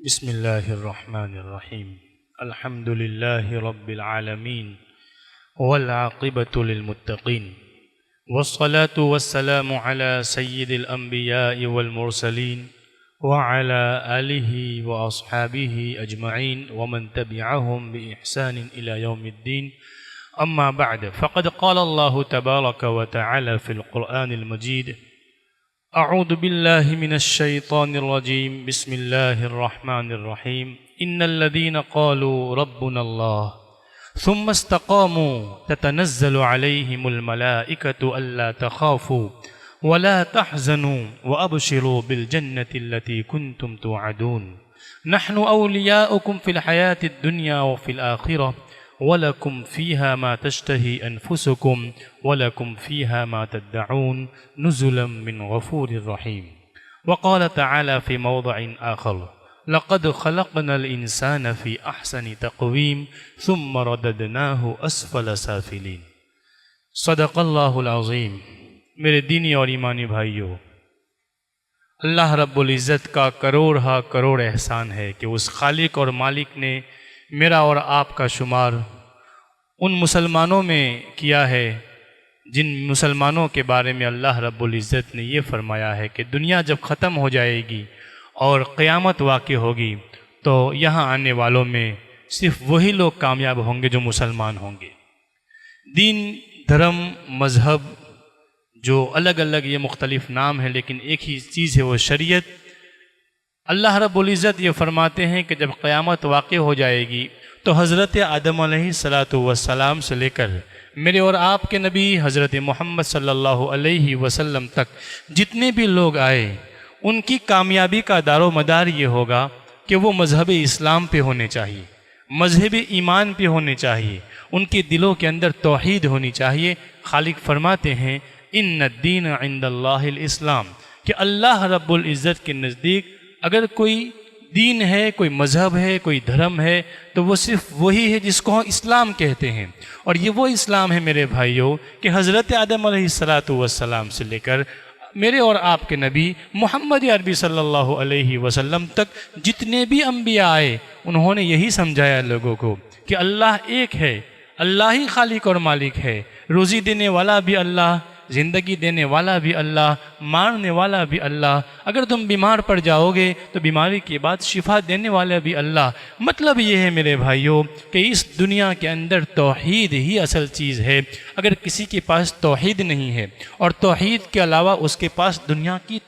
बिस्मिल्लाहिर्रहमानिर्रहीम अल्हम्दुलिल्लाहि रब्बिल आलमीन वल आक़िबतु लिल मुत्तक़ीन वस्सलातु वस्सलामु अला सय्यिदिल अंबियाइ वल मुरसलीन व अला आलिहि व अस्हाबिहि अजमईन व मन तबिअहुम बि इहसानिन इला यौमिद्दीन अम्मा बअद फ़क़द क़ाल अल्लाहु तबारक व तआला फ़िल क़ुरआनिल मजीद अऊज़ु बिल्लाहि मिनश शैतानिर रजीम बिस्मिल्लाहिर रहमानिर रहीम इन्नल्लज़ीना क़ालू रब्बुनल्लाह सुम्मा इस्तक़ामू ततनज़्ज़लु अलैहिमुल मलाइकतु अल्ला तख़ाफ़ू वला तहज़नू व अबशिरू बिल जन्नति अल्लती कुन्तुम तुअदून नहनु औलियाउकुम फ़िल हयातिद दुनिया व फ़िल आखिरह वलकुम फ़ीहा मा तश्तही अनफुसुकुम वलकुम फ़ीहा मा तद्दऊन नुज़ुलन मिन गफ़ूरिर रहीम वक़ाल तआला फ़ी मौज़िइन आख़र लक़द ख़लक़नल इंसाना फ़ी अहसनि तक़वीम सुम्मा रददनाहु अस्फ़ल साफ़िलीन। सदक़ल्लाहुल अज़ीम। मेरे दीनी और ईमानी भाइयों, अल्लाह रब्बुल इज़्ज़त का करोड़ हा करोड़ एहसान है कि उस खालिक और मालिक ने मेरा और आपका शुमार उन मुसलमानों में किया है जिन मुसलमानों के बारे में अल्लाह रब्बुल इज़्ज़त ने ये फरमाया है कि दुनिया जब ख़त्म हो जाएगी और क़यामत वाक़ई होगी तो यहाँ आने वालों में सिर्फ़ वही लोग कामयाब होंगे जो मुसलमान होंगे। दीन, धर्म, मज़हब जो अलग अलग ये मुख्तलिफ नाम है लेकिन एक ही चीज़ है, वो शरीयत। अल्लाह रब्बुल इज़्ज़त ये फरमाते हैं कि जब क़यामत वाक़ई हो जाएगी तो हज़रत आदम अलैहिस्सलातु वस्सलाम से लेकर मेरे और आपके नबी हज़रत मोहम्मद सल्लल्लाहु अलैहि वसल्लम तक जितने भी लोग आए उनकी कामयाबी का दारो मदार ये होगा कि वो मज़हब इस्लाम पे होने चाहिए, मज़हब ईमान पे होने चाहिए, उनके दिलों के अंदर तौहीद होनी चाहिए। खालिक फरमाते हैं इन्नद्दीन इंदल्लाहिल इस्लाम, कि अल्लाह रब्बुल इज़्ज़त के नज़दीक अगर कोई दीन है, कोई मज़हब है, कोई धर्म है तो वो सिर्फ़ वही है जिसको हम इस्लाम कहते हैं। और ये वो इस्लाम है मेरे भाइयों कि हज़रत आदम अलैहिस्सलातु वस्सलाम से लेकर मेरे और आपके नबी मोहम्मद अरबी सल्लल्लाहु अलैहि वसल्लम तक जितने भी अंबिया आए उन्होंने यही समझाया लोगों को कि अल्लाह एक है, अल्लाह ही खालिक और मालिक है। रोज़ी देने वाला भी अल्लाह, ज़िंदगी देने वाला भी अल्लाह, मारने वाला भी अल्लाह। अगर तुम बीमार पड़ जाओगे तो बीमारी के बाद शिफा देने वाला भी अल्लाह। मतलब ये है मेरे भाइयों कि इस दुनिया के अंदर तौहीद ही असल चीज़ है। अगर किसी के पास तौहीद नहीं है और तौहीद के अलावा उसके पास दुनिया की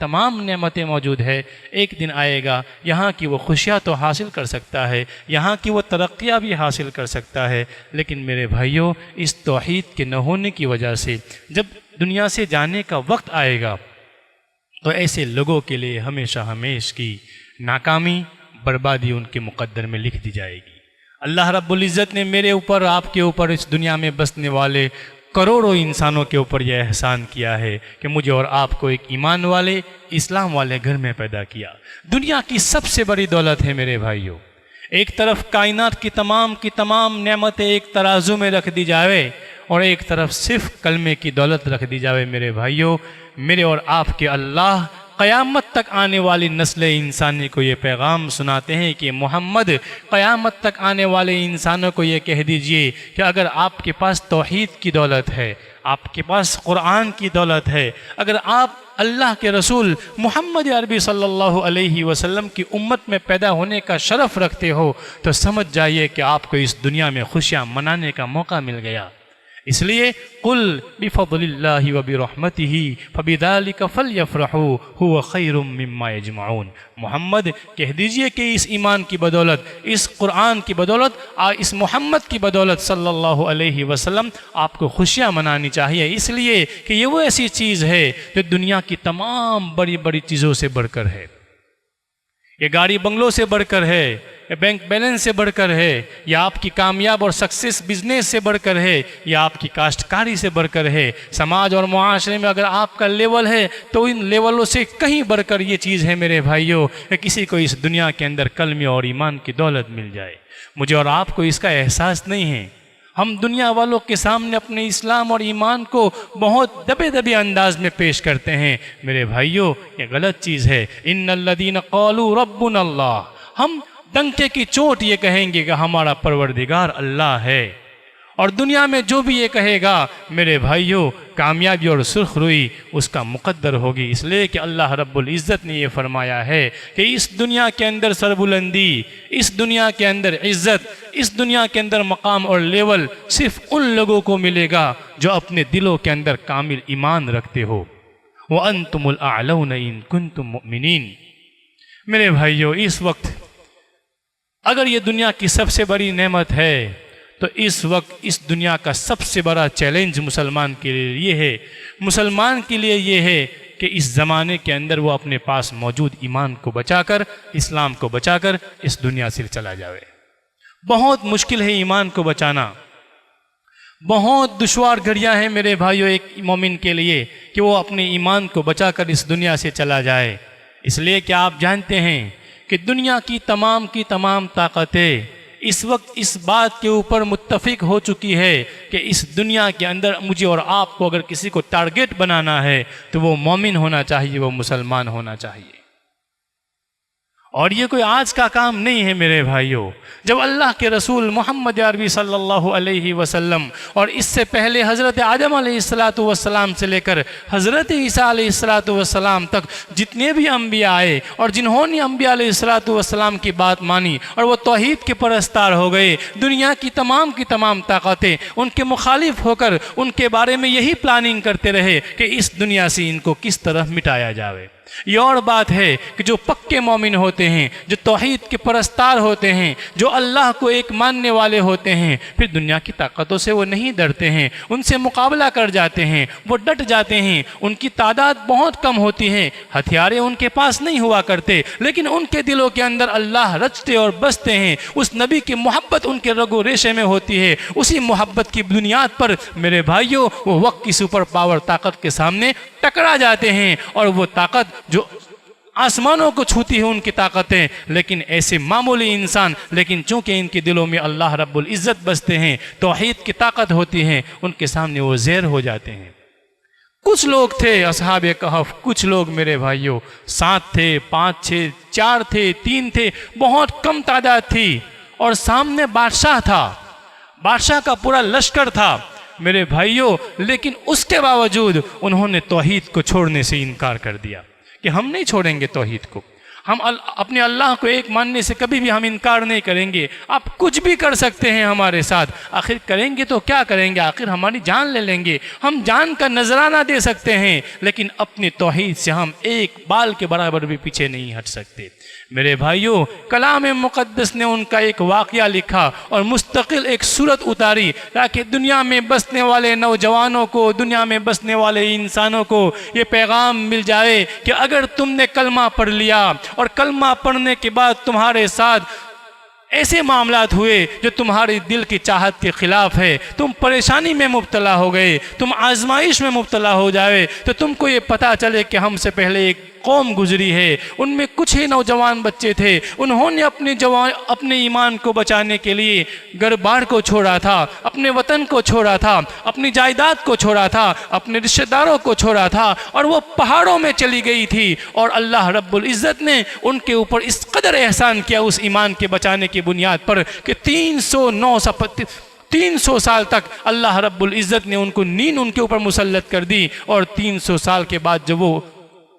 तमाम नेमतें मौजूद है, एक दिन आएगा यहाँ की वो खुशियाँ तो हासिल कर सकता है, यहाँ की वो तरक्कियाँ भी हासिल कर सकता है, लेकिन मेरे भाइयों इस तौहीद के न होने की वजह से जब दुनिया से जाने का वक्त आएगा तो ऐसे लोगों के लिए हमेशा हमेश की नाकामी, बर्बादी उनके मुक़द्दर में लिख दी जाएगी। अल्लाह रब्बुल इज़्ज़त ने मेरे ऊपर, आपके ऊपर, इस दुनिया में बसने वाले करोड़ों इंसानों के ऊपर यह एहसान किया है कि मुझे और आपको एक ईमान वाले, इस्लाम वाले घर में पैदा किया। दुनिया की सबसे बड़ी दौलत है मेरे भाइयों। एक तरफ कायनात की तमाम नेमतें एक तराजू में रख दी जाए और एक तरफ सिर्फ कलमे की दौलत रख दी जाए। मेरे भाइयों, मेरे और आपके अल्लाह क़यामत तक आने वाली नस्ल इंसानी को ये पैगाम सुनाते हैं कि मोहम्मद, क़यामत तक आने वाले इंसानों को ये कह दीजिए कि अगर आपके पास तौहीद की दौलत है, आपके पास कुरान की दौलत है, अगर आप अल्लाह के रसूल मोहम्मद अरबी सल्लल्लाहु अलैहि वसल्लम की उम्मत में पैदा होने का शरफ़ रखते हो तो समझ जाइए कि आपको इस दुनिया में खुशियाँ मनाने का मौका मिल गया। इसलिए कुल बिफ़ज़लिल्लाहि व बिरहमतिही फ़बिज़ालिका फ़लयफ़रहू हुवा ख़ैरुम मिम्मा यजमऊन। मोहम्मद कह दीजिए कि इस ईमान की बदौलत, इस कुरान की बदौलत, इस मोहम्मद की बदौलत सल्लल्लाहु अलैहि वसल्लम आपको खुशियाँ मनानी चाहिए, इसलिए कि ये वो ऐसी चीज़ है जो दुनिया की तमाम बड़ी बड़ी चीज़ों से बढ़कर है। ये गाड़ी बंगलों से बढ़कर है, या बैंक बैलेंस से बढ़कर है, या आपकी कामयाब और सक्सेस बिजनेस से बढ़कर है, या आपकी काश्तकारी से बढ़कर है। समाज और मुआशरे में अगर आपका लेवल है तो इन लेवलों से कहीं बढ़कर ये चीज़ है मेरे भाइयों कि किसी को इस दुनिया के अंदर कलमे और ईमान की दौलत मिल जाए। मुझे और आपको इसका एहसास नहीं है। हम दुनिया वालों के सामने अपने इस्लाम और ईमान को बहुत दबे दबे अंदाज में पेश करते हैं। मेरे भाइयों, ये गलत चीज़ है। इन्नल्लज़ीना क़ालू रब्बुनल्लाह, हम डंके की चोट ये कहेंगे कि हमारा परवरदिगार अल्लाह है, और दुनिया में जो भी ये कहेगा मेरे भाइयों, कामयाबी और सुरखरुई उसका मुकद्दर होगी। इसलिए कि अल्लाह रब्बुल इज़्ज़त ने ये फरमाया है कि इस दुनिया के अंदर सरबुलंदी, इस दुनिया के अंदर इज़्ज़त, इस दुनिया के अंदर मकाम और लेवल सिर्फ उन लोगों को मिलेगा जो अपने दिलों के अंदर कामिल ईमान रखते हो। व अंतुमुल अअलौना इन कुंतुम मुमिनीन। मेरे भाइयों, इस वक्त अगर ये दुनिया की सबसे बड़ी नेमत है तो इस वक्त इस दुनिया का सबसे बड़ा चैलेंज मुसलमान के लिए ये है, मुसलमान के लिए ये है कि इस ज़माने के अंदर वो अपने पास मौजूद ईमान को बचाकर, इस्लाम को बचाकर इस दुनिया से चला जाए। बहुत मुश्किल है ईमान को बचाना, बहुत दुश्वार घड़ियाँ हैं मेरे भाइयों एक मोमिन के लिए कि वो अपने ईमान को बचाकर इस दुनिया से चला जाए। इसलिए कि आप जानते हैं कि दुनिया की तमाम ताकतें इस वक्त इस बात के ऊपर मुत्तफिक हो चुकी है कि इस दुनिया के अंदर मुझे और आपको अगर किसी को टारगेट बनाना है तो वो मोमिन होना चाहिए, वो मुसलमान होना चाहिए। और ये कोई आज का काम नहीं है मेरे भाइयों। जब अल्लाह के रसूल मोहम्मद अरबी सल्लल्लाहु अलैहि वसल्लम और इससे पहले हज़रत आदम अलैहिस्सलातु वस्सलाम से लेकर हज़रत ईसा अलैहिस्सलातु वस्सलाम तक जितने भी अम्बिया आए और जिन्होंने अम्बिया अलैहिस्सलातु वस्सलाम की बात मानी और वो तौहीद के परस्तार हो गए, दुनिया की तमाम ताकतें उनके मुखालिफ होकर उनके बारे में यही प्लानिंग करते रहे कि इस दुनिया से इनको किस तरह मिटाया जाए। ये और बात है कि जो पक्के मोमिन होते हैं, जो तौहीद के परस्तार होते हैं, जो अल्लाह को एक मानने वाले होते हैं, फिर दुनिया की ताकतों से वो नहीं डरते हैं, उनसे मुकाबला कर जाते हैं, वो डट जाते हैं। उनकी तादाद बहुत कम होती है, हथियारें उनके पास नहीं हुआ करते, लेकिन उनके दिलों के अंदर अल्लाह रचते और बसते हैं। उस नबी की मोहब्बत उनके रगो रेशे में होती है। उसी मोहब्बत की बुनियाद पर मेरे भाइयों वो वक्त की सुपर पावर ताकत के सामने टकरा जाते हैं, और वो ताकत जो आसमानों को छूती है उनकी ताकतें, लेकिन ऐसे मामूली इंसान, लेकिन चूंकि इनके दिलों में अल्लाह रब्बुल इज़्ज़त बसते हैं, तौहीद की ताकत होती है, उनके सामने वो ज़ेर हो जाते हैं। कुछ लोग थे असहाबे कहफ, कुछ लोग मेरे भाइयों 7 थे, 5 थे, 4 थे, 3 थे, बहुत कम तादाद थी, और सामने बादशाह था, बादशाह का पूरा लश्कर था मेरे भाइयों। लेकिन उसके बावजूद उन्होंने तौहीद को छोड़ने से इनकार कर दिया कि हम नहीं छोड़ेंगे तौहीद को, हम अपने अल्लाह को एक मानने से कभी भी हम इनकार नहीं करेंगे। आप कुछ भी कर सकते हैं हमारे साथ, आखिर करेंगे तो क्या करेंगे, आखिर हमारी जान ले लेंगे, हम जान का नजराना दे सकते हैं, लेकिन अपने तौहीद से हम एक बाल के बराबर भी पीछे नहीं हट सकते। मेरे भाइयों, कलाम मुक़द्दस ने उनका एक वाक़या लिखा और मुस्तकिल एक सूरत उतारी, ताकि दुनिया में बसने वाले नौजवानों को, दुनिया में बसने वाले इंसानों को ये पैगाम मिल जाए कि अगर तुमने कलमा पढ़ लिया और कलमा पढ़ने के बाद तुम्हारे साथ ऐसे मामलात हुए जो तुम्हारे दिल की चाहत के ख़िलाफ़ है, तुम परेशानी में मुब्तला हो गए, तुम आजमाइश में मुब्तला हो जाए, तो तुमको ये पता चले कि हमसे पहले एक कौम गुजरी है, उनमें कुछ ही नौजवान बच्चे थे, उन्होंने अपने ईमान को बचाने के लिए घर बार को छोड़ा था, अपने वतन को छोड़ा था, अपनी जायदाद को छोड़ा था, अपने रिश्तेदारों को छोड़ा था, और वो पहाड़ों में चली गई थी। और अल्लाह रब्बुल इज़्ज़त ने उनके ऊपर इस कदर एहसान किया उस ईमान के बचाने की बुनियाद पर कि 300 साल तक अल्लाह रब्बुल इज़्ज़त ने उनको नींद उनके ऊपर मुसल्लत कर दी, और 300 साल के बाद जब वो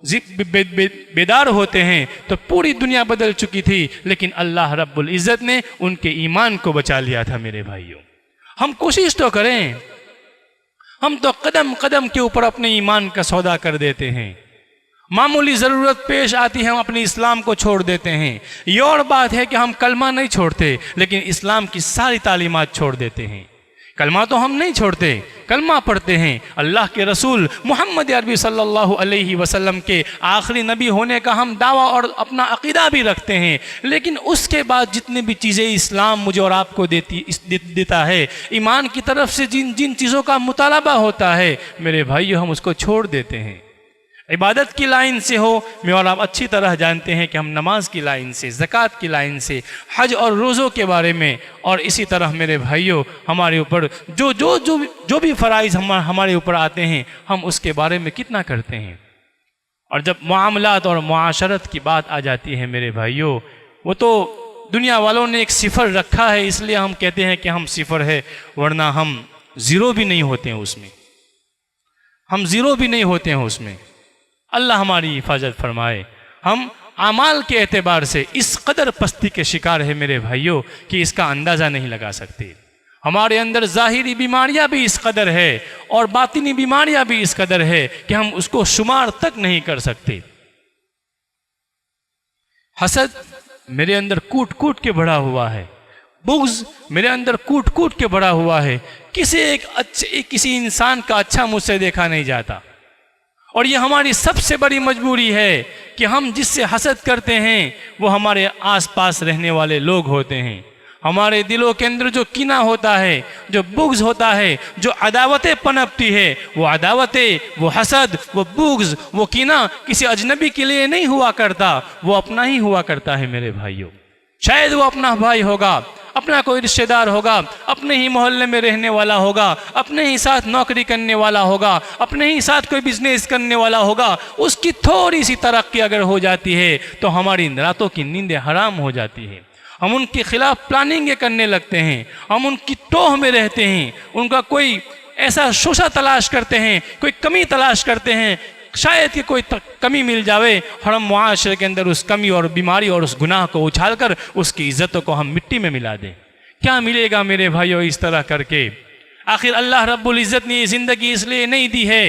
बेदार होते हैं तो पूरी दुनिया बदल चुकी थी, लेकिन अल्लाह रब्बुल इज़्ज़त ने उनके ईमान को बचा लिया था। मेरे भाइयों, हम कोशिश तो करें, हम तो कदम कदम के ऊपर अपने ईमान का सौदा कर देते हैं, मामूली ज़रूरत पेश आती है हम अपने इस्लाम को छोड़ देते हैं। ये और बात है कि हम कलमा नहीं छोड़ते, लेकिन इस्लाम की सारी तालीमात छोड़ देते हैं। कलमा तो हम नहीं छोड़ते, कलमा पढ़ते हैं, अल्लाह के रसूल मोहम्मद अरबी सल्लल्लाहु अलैहि वसल्लम के आखिरी नबी होने का हम दावा और अपना अकीदा भी रखते हैं, लेकिन उसके बाद जितनी भी चीज़ें इस्लाम मुझे और आपको देता है, ईमान की तरफ से जिन जिन चीज़ों का मुतालबा होता है, मेरे भाइयों हम उसको छोड़ देते हैं। इबादत की लाइन से हो। मैं और आप अच्छी तरह जानते हैं कि हम नमाज की लाइन से, ज़कात की लाइन से, हज और रोज़ों के बारे में, और इसी तरह मेरे भाइयों हमारे ऊपर जो भी फ़राइज़ हमारे ऊपर आते हैं हम उसके बारे में कितना करते हैं। और जब मामलात और मुआशरत की बात आ जाती है मेरे भाइयों, वो तो दुनिया वालों ने एक सिफ़र रखा है, इसलिए हम कहते हैं कि हम सिफ़र है, वरना हम ज़ीरो भी नहीं होते हैं उसमें, हम ज़ीरो भी नहीं होते हैं उसमें। अल्लाह हमारी हिफाजत फरमाए। हम आमाल के एतबार से इस कदर पस्ती के शिकार है मेरे भाइयों कि इसका अंदाज़ा नहीं लगा सकते। हमारे अंदर ज़ाहिरी बीमारियां भी इस कदर है और बातिनी बीमारियां भी इस कदर है कि हम उसको शुमार तक नहीं कर सकते। हसद मेरे अंदर कूट कूट के बढ़ा हुआ है, बुग़्ज़ मेरे अंदर कूट कूट के बढ़ा हुआ है। किसी इंसान का अच्छा मुझसे देखा नहीं जाता, और ये हमारी सबसे बड़ी मजबूरी है कि हम जिससे हसद करते हैं वो हमारे आसपास रहने वाले लोग होते हैं। हमारे दिलों के अंदर जो कीना होता है, जो बुग़्ज़ होता है, जो अदावतें पनपती है, वो अदावतें, वो हसद, वो बुग़्ज़, वो कीना किसी अजनबी के लिए नहीं हुआ करता, वो अपना ही हुआ करता है मेरे भाइयों। शायद वो अपना भाई होगा, अपना कोई रिश्तेदार होगा, अपने ही मोहल्ले में रहने वाला होगा, अपने ही साथ नौकरी करने वाला होगा, अपने ही साथ कोई बिजनेस करने वाला होगा। उसकी थोड़ी सी तरक्की अगर हो जाती है तो हमारी रातों की नींदें हराम हो जाती है। हम उनके खिलाफ प्लानिंगें करने लगते हैं, हम उनकी टोह में रहते हैं, उनका कोई ऐसा शोशा तलाश करते हैं, कोई कमी तलाश करते हैं, शायद कि कोई कमी मिल जावे, और हम मुआशरे के अंदर उस कमी और बीमारी और उस गुनाह को उछालकर उसकी इज्जतों को हम मिट्टी में मिला दें। क्या मिलेगा मेरे भाइयों इस तरह करके? आखिर अल्लाह रब्बुल इज़्ज़त ने ये ज़िंदगी इसलिए नहीं दी है।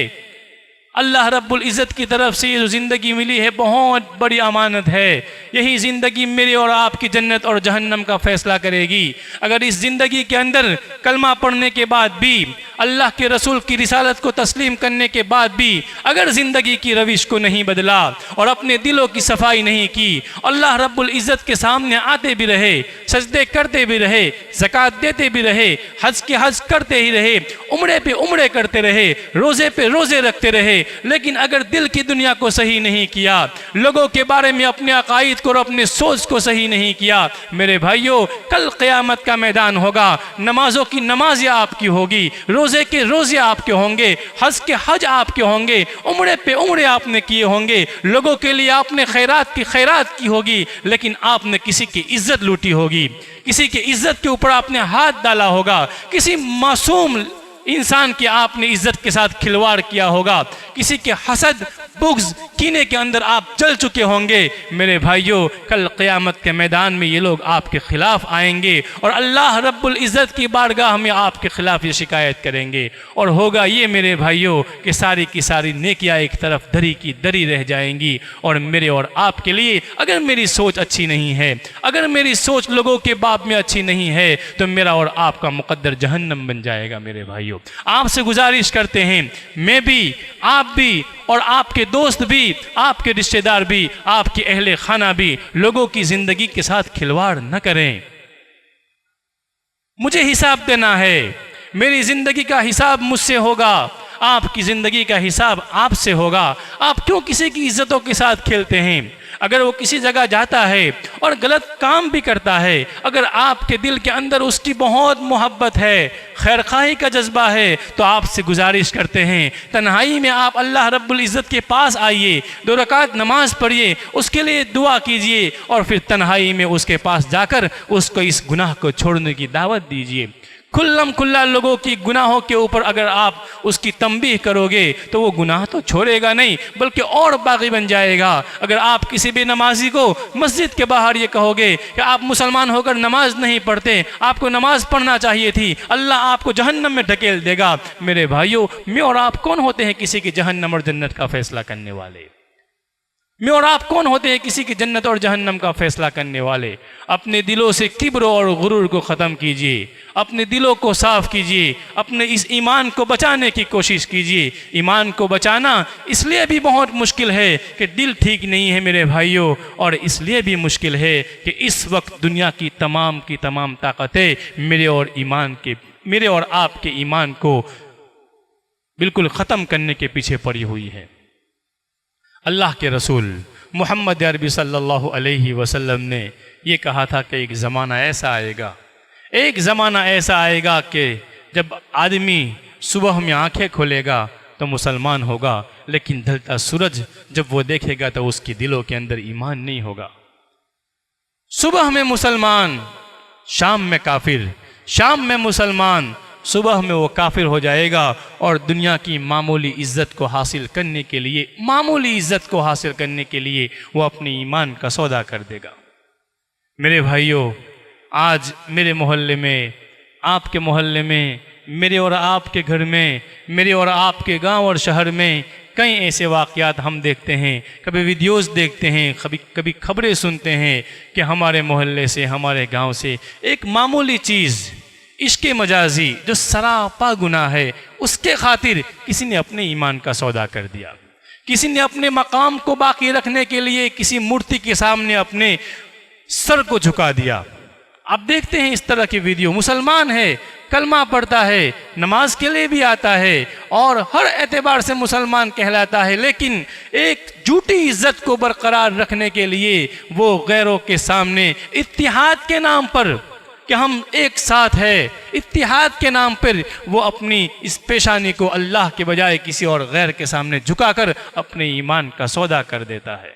अल्लाह रब्बुल इज़्ज़त की तरफ से ये जो ज़िंदगी मिली है बहुत बड़ी अमानत है। यही ज़िंदगी मेरे और आपकी जन्नत और जहन्नम का फ़ैसला करेगी। अगर इस ज़िंदगी के अंदर कलमा पढ़ने के बाद भी, अल्लाह के रसूल की रिसालत को तस्लीम करने के बाद भी अगर ज़िंदगी की रविश को नहीं बदला और अपने दिलों की सफाई नहीं की, अल्लाह रब्बुल इज़्ज़त के सामने आते भी रहे, सजदे करते भी रहे, ज़कात देते भी रहे, हज के हज करते ही रहे, उम्रे पे उम्रे करते रहे, रोज़े पे रोज़े रखते रहे, लेकिन अगर दिल की दुनिया को सही नहीं किया, लोगों के बारे में अपने अकाईद को और अपने सोच को सही नहीं किया, मेरे भाइयों कल क़यामत का मैदान होगा। नमाजों की नमाज आपकी होगी, रोज़े के रोज़े आपके होंगे, हज के हज आपके होंगे, उम्रे पे उम्रे आपने किए होंगे, लोगों के लिए आपने खैरात की खैरात की होगी, लेकिन आपने किसी की इज्जत लूटी होगी, किसी की इज्जत के ऊपर आपने हाथ डाला होगा, किसी मासूम इंसान की आपने इज्जत के साथ खिलवाड़ किया होगा, किसी के हसद बुग़्ज़ कीने के अंदर आप जल चुके होंगे। मेरे भाइयों कल क़यामत के मैदान में ये लोग आपके ख़िलाफ़ आएंगे और अल्लाह रब्बुल इज़्ज़त की बारगाह में आपके ख़िलाफ़ ये शिकायत करेंगे, और होगा ये मेरे भाइयों कि सारी की सारी नेकियां एक तरफ दरी की दरी रह जाएंगी। और मेरे और आपके लिए अगर मेरी सोच अच्छी नहीं है, अगर मेरी सोच लोगों के बाब में अच्छी नहीं है, तो मेरा और आपका मुक़द्दर जहन्नम बन जाएगा। मेरे भाइयों आपसे गुजारिश करते हैं, मैं भी, आप भी, और आपके दोस्त भी, आपके रिश्तेदार भी, आपके अहले खाना भी लोगों की ज़िंदगी के साथ खिलवाड़ न करें। मुझे हिसाब देना है, मेरी ज़िंदगी का हिसाब मुझसे होगा, आपकी ज़िंदगी का हिसाब आपसे होगा। आप क्यों किसी की इज्जतों के साथ खेलते हैं? अगर वो किसी जगह जाता है और गलत काम भी करता है, अगर आपके दिल के अंदर उसकी बहुत मोहब्बत है, खैरखाही का जज्बा है, तो आपसे गुजारिश करते हैं तन्हाई में आप अल्लाह रब्बुल इज़्ज़त के पास आइए, 2 रकात नमाज पढ़िए, उसके लिए दुआ कीजिए, और फिर तन्हाई में उसके पास जाकर उसको इस गुनाह को छोड़ने की दावत दीजिए। खुल्लम खुल्ला लोगों की गुनाहों के ऊपर अगर आप उसकी तंबीह करोगे तो वो गुनाह तो छोड़ेगा नहीं, बल्कि और बागी बन जाएगा। अगर आप किसी भी नमाजी को मस्जिद के बाहर ये कहोगे कि आप मुसलमान होकर नमाज नहीं पढ़ते, आपको नमाज पढ़ना चाहिए थी, अल्लाह आपको जहन्नम में ढकेल देगा। मेरे भाइयों मैं और आप कौन होते हैं किसी की जहन्नम और जन्नत का फैसला करने वाले? मैं और आप कौन होते हैं किसी की जन्नत और जहन्नम का फैसला करने वाले? अपने दिलों से किब्र और गुरूर को ख़त्म कीजिए, अपने दिलों को साफ़ कीजिए, अपने इस ईमान को बचाने की कोशिश कीजिए। ईमान को बचाना इसलिए भी बहुत मुश्किल है कि दिल ठीक नहीं है मेरे भाइयों, और इसलिए भी मुश्किल है कि इस वक्त दुनिया की तमाम ताकतें मेरे और आपके ईमान को बिल्कुल ख़त्म करने के पीछे पड़ी हुई है। अल्लाह के रसूल मोहम्मद अरबी सल्लल्लाहु अलैहि वसल्लम ने ये कहा था कि एक ज़माना ऐसा आएगा कि जब आदमी सुबह में आंखें खोलेगा तो मुसलमान होगा, लेकिन ढलता सूरज जब वो देखेगा तो उसके दिलों के अंदर ईमान नहीं होगा। सुबह में मुसलमान, शाम में काफिर, शाम में मुसलमान, सुबह में वो काफिर हो जाएगा और दुनिया की मामूली इज्जत को हासिल करने के लिए वो अपने ईमान का सौदा कर देगा। मेरे भाइयों, आज मेरे मोहल्ले में, आपके मोहल्ले में, मेरे और आपके घर में, मेरे और आपके गांव और शहर में कई ऐसे वाक़यात हम देखते हैं, कभी वीडियोज़ देखते हैं, कभी खबरें सुनते हैं कि हमारे मोहल्ले से, हमारे गांव से एक मामूली चीज़, इश्क़ मजाजी जो सरापा गुनाह है, उसके खातिर किसी ने अपने ईमान का सौदा कर दिया। किसी ने अपने मकाम को बाकी रखने के लिए किसी मूर्ति के सामने अपने सर को झुका दिया। आप देखते हैं इस तरह की वीडियो। मुसलमान है, कलमा पढ़ता है, नमाज के लिए भी आता है और हर एतबार से मुसलमान कहलाता है, लेकिन एक झूठी इज्जत को बरकरार रखने के लिए वो गैरों के सामने इत्तिहाद के नाम पर कि हम एक साथ है, इत्तिहाद के नाम पर वो अपनी इस पेशानी को अल्लाह के बजाय किसी और गैर के सामने झुकाकर अपने ईमान का सौदा कर देता है।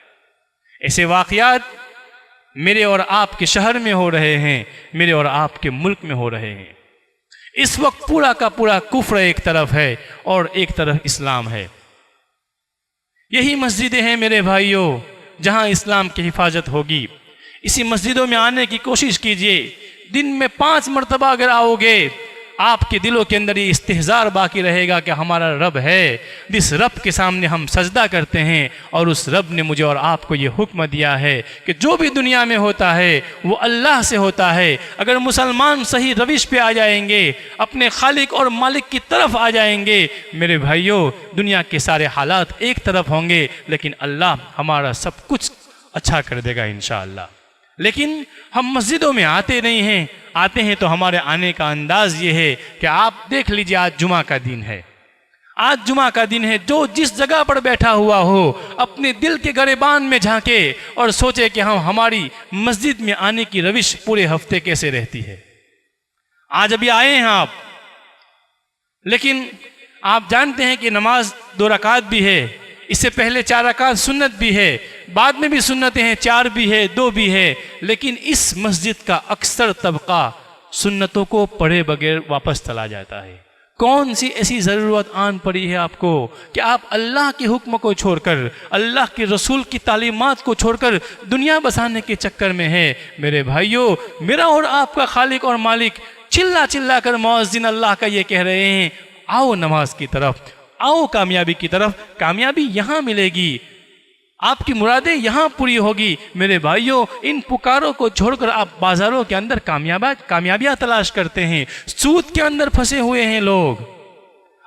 ऐसे वाक़यात मेरे और आपके शहर में हो रहे हैं, मेरे और आपके मुल्क में हो रहे हैं। इस वक्त पूरा का पूरा कुफ्र एक तरफ है और एक तरफ इस्लाम है। यही मस्जिदें हैं मेरे भाइयों जहां इस्लाम की हिफाजत होगी। इसी मस्जिदों में आने की कोशिश कीजिए। दिन में 5 मरतबा अगर आओगे, आपके दिलों के अंदर ये इस्तिहज़ार बाकी रहेगा कि हमारा रब है, जिस रब के सामने हम सजदा करते हैं, और उस रब ने मुझे और आपको ये हुक्म दिया है कि जो भी दुनिया में होता है वो अल्लाह से होता है। अगर मुसलमान सही रविश पे आ जाएंगे, अपने खालिक और मालिक की तरफ आ जाएंगे, मेरे भाइयों, दुनिया के सारे हालात एक तरफ होंगे, लेकिन अल्लाह हमारा सब कुछ अच्छा कर देगा इंशाअल्लाह। लेकिन हम मस्जिदों में आते नहीं हैं। आते हैं तो हमारे आने का अंदाज ये है कि आप देख लीजिए, आज जुमा का दिन है, आज जुमा का दिन है। जो जिस जगह पर बैठा हुआ हो, अपने दिल के गरेबान में झांके और सोचे कि हम हमारी मस्जिद में आने की रविश पूरे हफ्ते कैसे रहती है। आज अभी आए हैं आप, लेकिन आप जानते हैं कि नमाज 2 रकात भी है, इससे पहले 4 रकात सुन्नत भी है, बाद में भी सुन्नतें हैं, 4 भी है, 2 भी है। लेकिन इस मस्जिद का अक्सर तबका सुन्नतों को पढ़े बगैर वापस चला जाता है। कौन सी ऐसी ज़रूरत आन पड़ी है आपको कि आप अल्लाह के हुक्म को छोड़कर, अल्लाह के रसूल की तालीमात को छोड़कर दुनिया बसाने के चक्कर में है। मेरे भाइयों, मेरा और आपका खालिक और मालिक चिल्ला चिल्ला कर मुअज्जिन अल्लाह का ये कह रहे हैं, आओ नमाज की तरफ, आओ कामयाबी की तरफ। कामयाबी यहाँ मिलेगी, आपकी मुरादें यहाँ पूरी होगी। मेरे भाइयों, इन पुकारों को छोड़कर आप बाजारों के अंदर कामयाबियाँ तलाश करते हैं। सूद के अंदर फंसे हुए हैं लोग,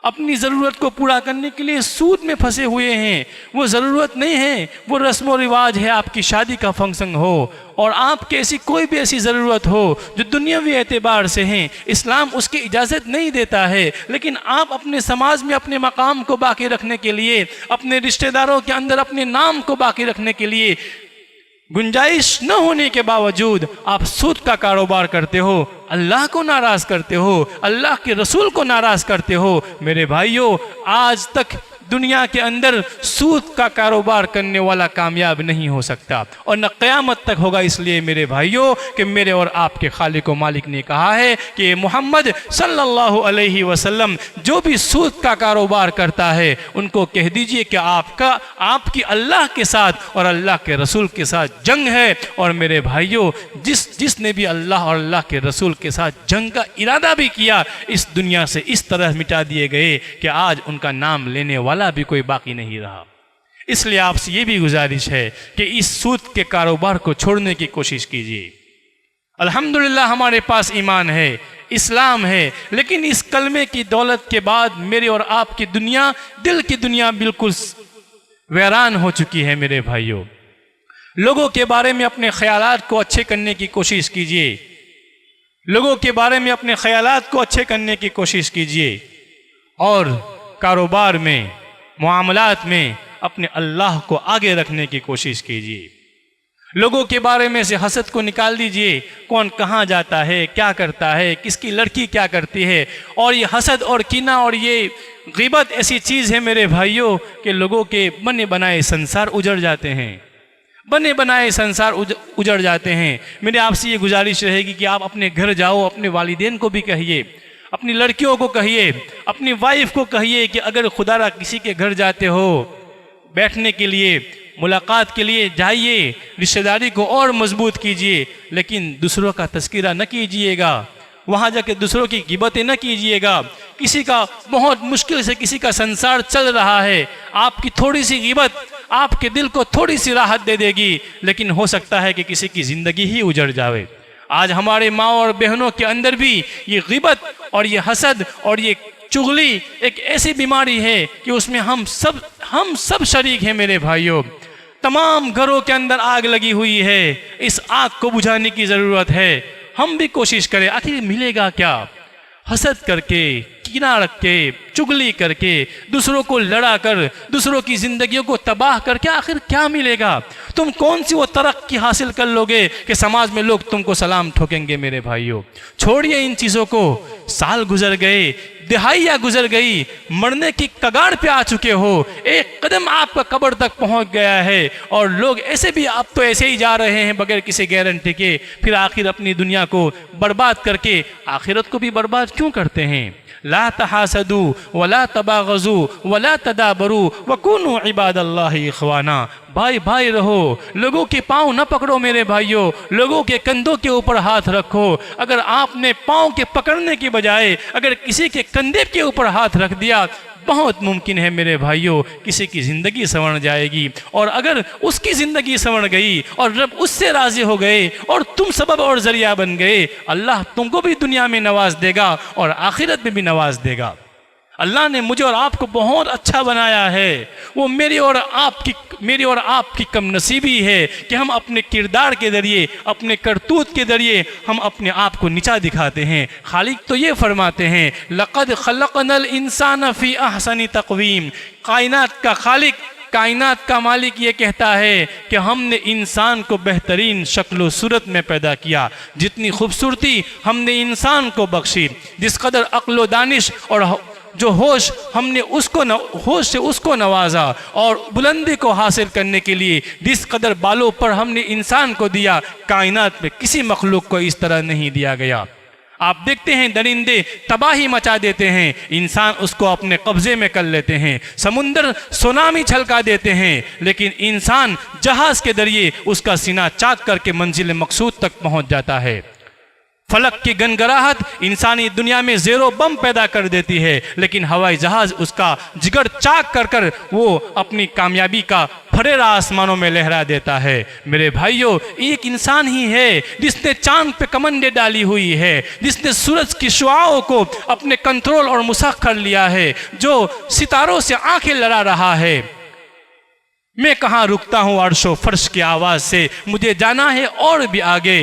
अपनी ज़रूरत को पूरा करने के लिए सूद में फंसे हुए हैं। वो ज़रूरत नहीं है, वो रस्म व रिवाज है, आपकी शादी का फंक्शन हो और आपके ऐसी कोई भी ऐसी ज़रूरत हो जो दुनियावी एतबार से हैं, इस्लाम उसकी इजाज़त नहीं देता है। लेकिन आप अपने समाज में अपने मकाम को बाकी रखने के लिए, अपने रिश्तेदारों के अंदर अपने नाम को बाकी रखने के लिए गुंजाइश न होने के बावजूद आप सूद का कारोबार करते हो, अल्लाह को नाराज़ करते हो, अल्लाह के रसूल को नाराज़ करते हो। मेरे भाइयों, आज तक दुनिया के अंदर सूद का कारोबार करने वाला कामयाब नहीं हो सकता और न क़यामत तक होगा। इसलिए मेरे भाइयों कि मेरे और आपके खालिक व मालिक ने कहा है कि मोहम्मद सल्लल्लाहु अलैहि वसल्लम जो भी सूद का कारोबार करता है उनको कह दीजिए कि आपकी अल्लाह के साथ और अल्लाह के रसूल के साथ जंग है। और मेरे भाइयों, जिसने भी अल्लाह और अल्लाह के रसूल के साथ जंग का इरादा भी किया, इस दुनिया से इस तरह मिटा दिए गए कि आज उनका नाम लेने वाला भी कोई बाकी नहीं रहा। इसलिए आपसे ये भी गुजारिश है कि इस सूद के कारोबार को छोड़ने की कोशिश कीजिए। अल्हम्दुलिल्लाह हमारे पास ईमान है, इस्लाम है, लेकिन इस कलमे की दौलत के बाद मेरे और आपकी दुनिया, दिल की दुनिया बिल्कुल वैरान हो चुकी है। मेरे भाइयों, लोगों के बारे में अपने ख्यालात को अच्छे करने की कोशिश कीजिए, लोगों के बारे में अपने ख्यालात को अच्छे करने की कोशिश कीजिए और कारोबार में, मुआमलात में अपने अल्लाह को आगे रखने की कोशिश कीजिए। लोगों के बारे में से हसद को निकाल दीजिए, कौन कहाँ जाता है, क्या करता है, किसकी लड़की क्या करती है। और ये हसद और कीना और ये ग़ीबत ऐसी चीज़ है मेरे भाइयों कि लोगों के बने बनाए संसार उजड़ जाते हैं, बने बनाए संसार उजड़ जाते हैं। मेरे आपसे ये गुजारिश रहेगी कि आप अपने घर जाओ, अपने वालिदैन को भी कहिए, अपनी लड़कियों को कहिए, अपनी वाइफ को कहिए कि अगर खुदारा किसी के घर जाते हो बैठने के लिए, मुलाकात के लिए जाइए, रिश्तेदारी को और मजबूत कीजिए, लेकिन दूसरों का तस्करा न कीजिएगा, वहाँ जाके दूसरों की गिबतें न कीजिएगा। किसी का बहुत मुश्किल से किसी का संसार चल रहा है, आपकी थोड़ी सी गिबत आपके दिल को थोड़ी सी राहत दे देगी, लेकिन हो सकता है कि किसी की ज़िंदगी ही उजड़ जावे। आज हमारे माँ और बहनों के अंदर भी ये गिबत और ये हसद और ये चुगली एक ऐसी बीमारी है कि उसमें हम सब शरीक हैं मेरे भाइयों। तमाम घरों के अंदर आग लगी हुई है, इस आग को बुझाने की ज़रूरत है। हम भी कोशिश करें, आखिर मिलेगा क्या? हसद करके, कीना रख के, चुगली करके, दूसरों को लड़ा कर, दूसरों की ज़िंदगियों को तबाह करके आखिर क्या मिलेगा? तुम कौन सी वो तरक्की हासिल कर लोगे कि समाज में लोग तुमको सलाम ठोकेंगे? मेरे भाइयों, छोड़िए इन चीज़ों को। साल गुजर गए, दिहाइयाँ गुजर गई, मरने की कगार पे आ चुके हो, एक कदम आपका कब्र तक पहुंच गया है और लोग ऐसे भी आप तो ऐसे ही जा रहे हैं बगैर किसी गारंटी के। फिर आखिर अपनी दुनिया को बर्बाद करके आखिरत को भी बर्बाद क्यों करते हैं? ला तहासदू वला तबागजू वला तदाबरू वकुनू इबादल्लाहि इख्वाना। भाई भाई रहो, लोगों के पाँव न पकड़ो मेरे भाइयों, लोगों के कंधों के ऊपर हाथ रखो। अगर आपने पाँव के पकड़ने की बजाय अगर किसी के कंधे के ऊपर हाथ रख दिया, बहुत मुमकिन है मेरे भाइयों किसी की ज़िंदगी संवर जाएगी। और अगर उसकी ज़िंदगी संवर गई और रब उससे राज़ी हो गए और तुम सबब और ज़रिया बन गए, अल्लाह तुमको भी दुनिया में नवाज देगा और आखिरत में भी नवाज देगा। अल्लाह ने मुझे और आपको बहुत अच्छा बनाया है। वो मेरी और आपकी कम नसीबी है कि हम अपने किरदार के ज़रिए, अपने करतूत के ज़रिए हम अपने आप को नीचा दिखाते हैं। खालिक तो ये फरमाते हैं, लक़द खलक़नल इंसान फ़ी अहसनी तक़वीम। कायनात का खालिक, कायनात का मालिक ये कहता है कि हमने इंसान को बेहतरीन शक्ल सूरत में पैदा किया। जितनी खूबसूरती हमने इंसान को बख्शी, जिस कदर अक्ल दानिश और जो होश हमने होश से उसको नवाजा और बुलंदी को हासिल करने के लिए जिस कदर बालों पर हमने इंसान को दिया, कायनात में किसी मखलूक को इस तरह नहीं दिया गया। आप देखते हैं दरिंदे तबाही मचा देते हैं, इंसान उसको अपने कब्जे में कर लेते हैं। समुंदर सुनामी छलका देते हैं, लेकिन इंसान जहाज के जरिए उसका सीना चाक करके मंजिल मकसूद तक पहुंच जाता है। फलक की गनगराहट इंसानी दुनिया में ज़ेरो बम पैदा कर देती है, लेकिन हवाई जहाज़ उसका जिगर चाक कर कर वो अपनी कामयाबी का फरेरा आसमानों में लहरा देता है। मेरे भाइयों, एक इंसान ही है जिसने चांद पे कमंडे डाली हुई है, जिसने सूरज की शुआओं को अपने कंट्रोल और मुसख्खर लिया है, जो सितारों से आंखें लड़ा रहा है। मैं कहाँ रुकता हूँ अर्शो फर्श की आवाज़ से, मुझे जाना है और भी आगे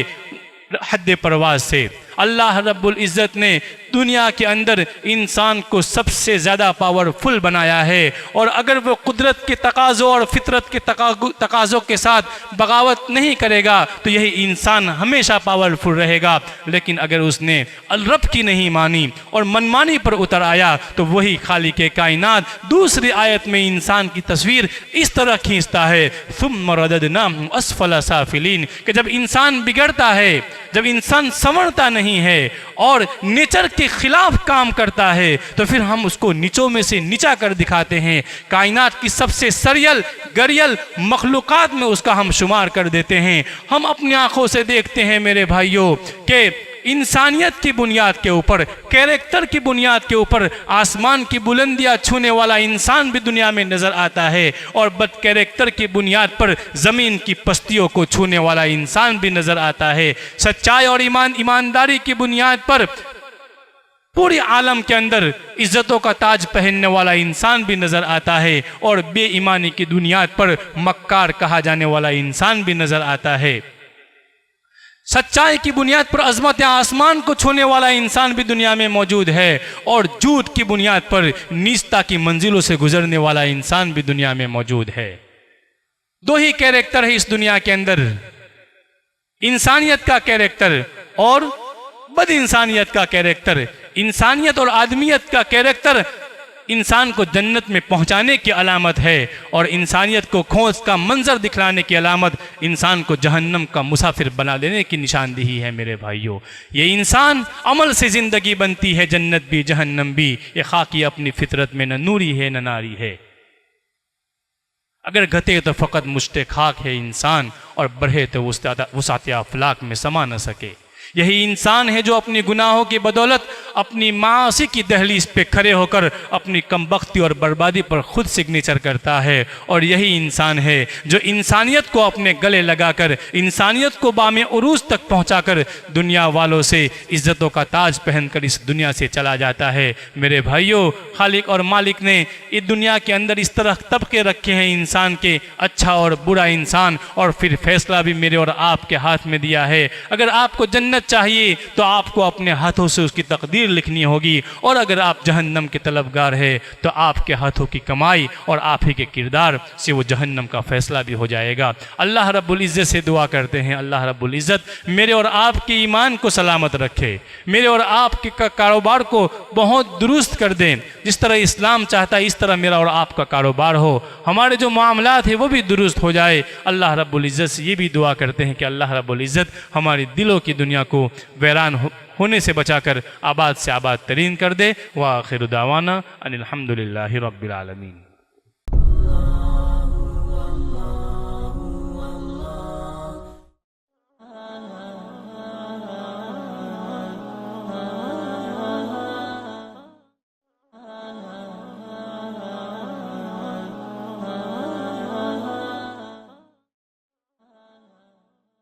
हद परवाज से। अल्लाह रब्बुल इज़्ज़त ने दुनिया के अंदर इंसान को सबसे ज़्यादा पावरफुल बनाया है, और अगर वो कुदरत के तकाज़ों और फितरत के तकाज़ों के साथ बगावत नहीं करेगा तो यही इंसान हमेशा पावरफुल रहेगा। लेकिन अगर उसने रब की नहीं मानी और मनमानी पर उतर आया तो वही खालिक कायनात दूसरी आयत में इंसान की तस्वीर इस तरह खींचता है, सुम्मा रददनाहु अस्फला साफिलीन, कि जब इंसान बिगड़ता है, जब इंसान संवरता नहीं है और नेचर के खिलाफ काम करता है, तो फिर हम उसको नीचों में से नीचा कर दिखाते हैं। कायनात की सबसे सरियल गरियल मखलूकात में उसका हम शुमार कर देते हैं। हम अपनी आंखों से देखते हैं मेरे भाइयों कि इंसानियत की बुनियाद के ऊपर, कैरेक्टर की बुनियाद के ऊपर आसमान की बुलंदियां छूने वाला इंसान भी दुनिया में नज़र आता है, और बद कैरेक्टर की बुनियाद पर ज़मीन की पस्तियों को छूने वाला इंसान भी नज़र आता है। सच्चाई और ईमानदारी की बुनियाद पर पूरी आलम के अंदर इज्जतों का ताज पहनने वाला इंसान भी नज़र आता है, और बेईमानी की बुनियाद पर मक्कार कहा जाने वाला इंसान भी नज़र आता है। सच्चाई की बुनियाद पर अजमत आसमान को छूने वाला इंसान भी दुनिया में मौजूद है, और झूठ की बुनियाद पर नीचता की मंजिलों से गुजरने वाला इंसान भी दुनिया में मौजूद है। दो ही कैरेक्टर है इस दुनिया के अंदर, इंसानियत का कैरेक्टर और बद इंसानियत का कैरेक्टर। इंसानियत और आदमियत का कैरेक्टर इंसान को जन्नत में पहुंचाने की अलामत है, और इंसानियत को खोज का मंजर दिखलाने की अलामत इंसान को जहन्नम का मुसाफिर बना देने की निशानदेही है। मेरे भाइयों, ये इंसान अमल से ज़िंदगी बनती है, जन्नत भी जहन्नम भी। ये खाकी अपनी फितरत में न नूरी है न नारी है। अगर घटे तो फ़कत मुश्ते खाक है इंसान, और बढ़े तो वुसात अफलाक में समा न सके। यही इंसान है जो अपनी गुनाहों की बदौलत अपनी मासी की दहलीज पे खड़े होकर अपनी कमबख्ती और बर्बादी पर खुद सिग्नेचर करता है। और यही इंसान है जो इंसानियत को अपने गले लगाकर, इंसानियत को बामे उरूज तक पहुंचाकर दुनिया वालों से इज्जतों का ताज पहनकर इस दुनिया से चला जाता है। मेरे भाइयों, खालिक और मालिक ने इस दुनिया के अंदर इस तरह तबके रखे हैं इंसान के, अच्छा और बुरा इंसान, और फिर फैसला भी मेरे और आपके हाथ में दिया है। अगर आपको जन्नत चाहिए तो आपको अपने हाथों से उसकी तकदीर लिखनी होगी, और अगर आप जहन्नम के तलबगार है तो आपके हाथों की कमाई और आप ही के किरदार से वो जहन्नम का फैसला भी हो जाएगा। अल्लाह रब्बुल इज़्ज़त से दुआ करते हैं, अल्लाह रब्बुल इज़्ज़त मेरे और आपके ईमान को सलामत रखे, मेरे और आपके कारोबार को बहुत दुरुस्त कर दें। जिस तरह इस्लाम चाहता है इस तरह मेरा और आपका कारोबार हो, हमारे जो मामलात है वो भी दुरुस्त हो जाए। अल्लाह रब्बुल इज़्ज़त से ये भी दुआ करते हैं कि अल्लाह रब्बुल इज़्ज़त हमारी दिलों की दुनिया को वैरान होने से बचाकर आबाद से आबाद तरीन कर दे। व आखिर दावाना अनिल हम्दुलिल्लाहि रब्बिल आलमीन।